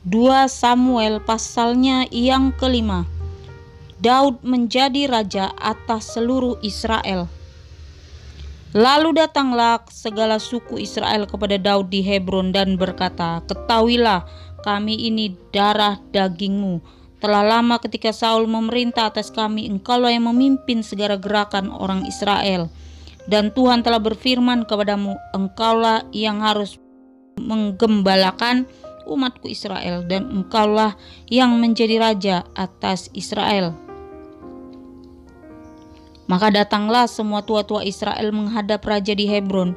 2 Samuel pasalnya yang kelima. Daud menjadi raja atas seluruh Israel. Lalu datanglah segala suku Israel kepada Daud di Hebron dan berkata, "Ketahuilah, kami ini darah dagingmu. Telah lama ketika Saul memerintah atas kami, engkaulah yang memimpin segala gerakan orang Israel. Dan Tuhan telah berfirman kepadamu, engkaulah yang harus menggembalakan umatku Israel, dan engkaulah yang menjadi raja atas Israel." Maka datanglah semua tua-tua Israel menghadap raja di Hebron.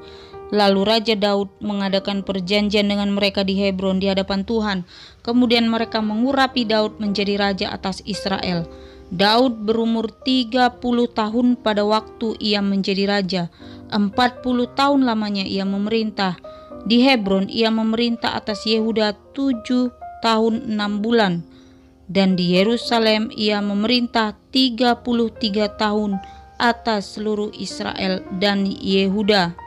Lalu Raja Daud mengadakan perjanjian dengan mereka di Hebron di hadapan Tuhan. Kemudian mereka mengurapi Daud menjadi raja atas Israel. Daud berumur 30 tahun pada waktu ia menjadi raja. 40 tahun lamanya ia memerintah. Di Hebron ia memerintah atas Yehuda 7 tahun 6 bulan. Dan di Yerusalem ia memerintah 33 tahun atas seluruh Israel dan Yehuda.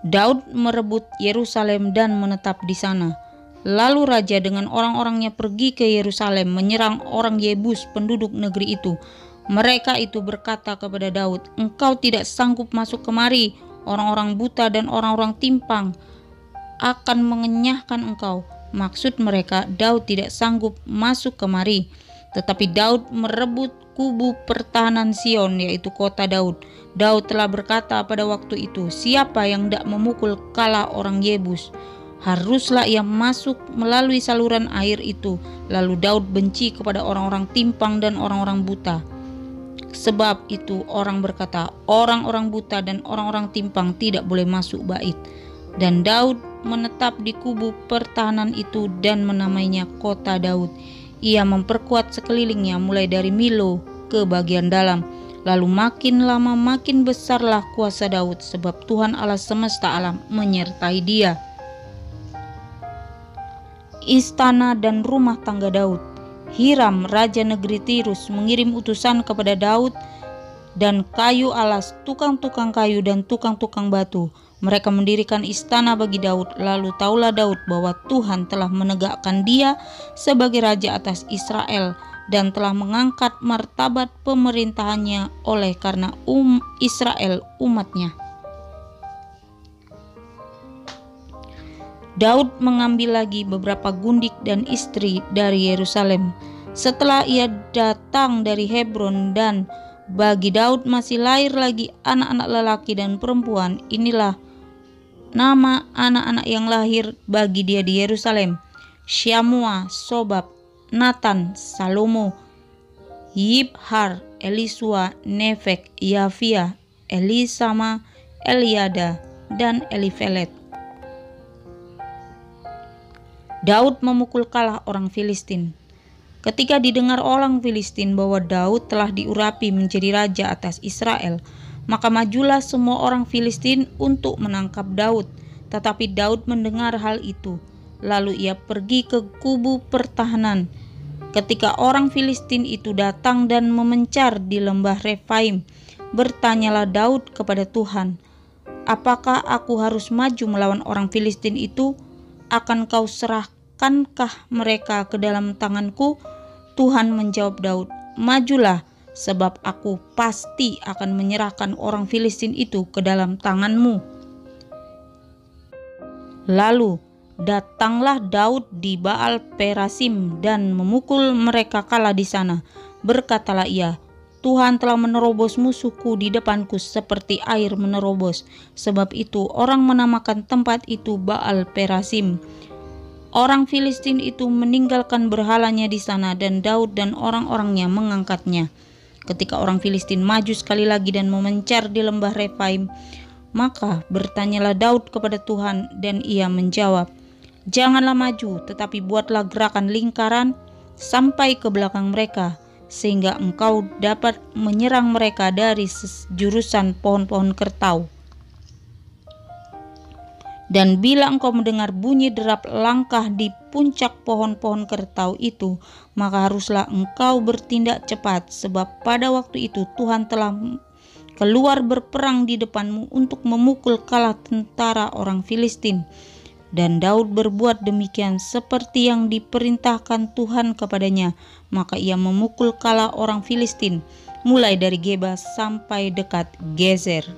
Daud merebut Yerusalem dan menetap di sana. Lalu raja dengan orang-orangnya pergi ke Yerusalem menyerang orang Yebus penduduk negeri itu. Mereka itu berkata kepada Daud, "Engkau tidak sanggup masuk kemari, orang-orang buta dan orang-orang timpang akan mengenyahkan engkau." Maksud mereka, Daud tidak sanggup masuk kemari. Tetapi Daud merebut kubu pertahanan Sion, yaitu kota Daud. Daud telah berkata pada waktu itu, "Siapa yang tidak memukul kala orang Yebus, haruslah ia masuk melalui saluran air itu." Lalu Daud benci kepada orang-orang timpang dan orang-orang buta. Sebab itu orang berkata, orang-orang buta dan orang-orang timpang tidak boleh masuk bait. Dan Daud menetap di kubu pertahanan itu dan menamainya kota Daud. Ia memperkuat sekelilingnya mulai dari Milo ke bagian dalam. Lalu makin lama makin besarlah kuasa Daud, sebab Tuhan Allah semesta alam menyertai dia. Istana dan rumah tangga Daud. Hiram, raja negeri Tirus, mengirim utusan kepada Daud dan kayu alas, tukang-tukang kayu dan tukang-tukang batu. Mereka mendirikan istana bagi Daud. Lalu taulah Daud bahwa Tuhan telah menegakkan dia sebagai raja atas Israel dan telah mengangkat martabat pemerintahannya oleh karena Israel umatnya. Daud mengambil lagi beberapa gundik dan istri dari Yerusalem setelah ia datang dari Hebron, dan bagi Daud masih lahir lagi anak-anak lelaki dan perempuan. Inilah nama anak-anak yang lahir bagi dia di Yerusalem: Syamua, Sobab, Natan, Salomo, Yibhar, Elisua, Nefek, Yafia, Elisama, Eliada, dan Elifelet. Daud memukul kalah orang Filistin. Ketika didengar orang Filistin bahwa Daud telah diurapi menjadi raja atas Israel, maka majulah semua orang Filistin untuk menangkap Daud. Tetapi Daud mendengar hal itu, lalu ia pergi ke kubu pertahanan. Ketika orang Filistin itu datang dan memencar di lembah Refaim, bertanyalah Daud kepada Tuhan, "Apakah aku harus maju melawan orang Filistin itu? Akan kau serahkankah mereka ke dalam tanganku?" Tuhan menjawab Daud, "Majulah, sebab aku pasti akan menyerahkan orang Filistin itu ke dalam tanganmu." Lalu datanglah Daud di Baal Perasim dan memukul mereka kalah di sana. Berkatalah ia, "Tuhan telah menerobos musuhku di depanku seperti air menerobos." Sebab itu orang menamakan tempat itu Baal Perasim. Orang Filistin itu meninggalkan berhalanya di sana, dan Daud dan orang-orangnya mengangkatnya. Ketika orang Filistin maju sekali lagi dan memencar di lembah Refaim, maka bertanyalah Daud kepada Tuhan, dan ia menjawab, "Janganlah maju, tetapi buatlah gerakan lingkaran sampai ke belakang mereka, sehingga engkau dapat menyerang mereka dari jurusan pohon-pohon kertau. Dan bila engkau mendengar bunyi derap langkah di puncak pohon-pohon kertau itu, maka haruslah engkau bertindak cepat, sebab pada waktu itu Tuhan telah keluar berperang di depanmu untuk memukul kalah tentara orang Filistin." Dan Daud berbuat demikian seperti yang diperintahkan Tuhan kepadanya. Maka ia memukul kalah orang Filistin, mulai dari Geba sampai dekat Gezer.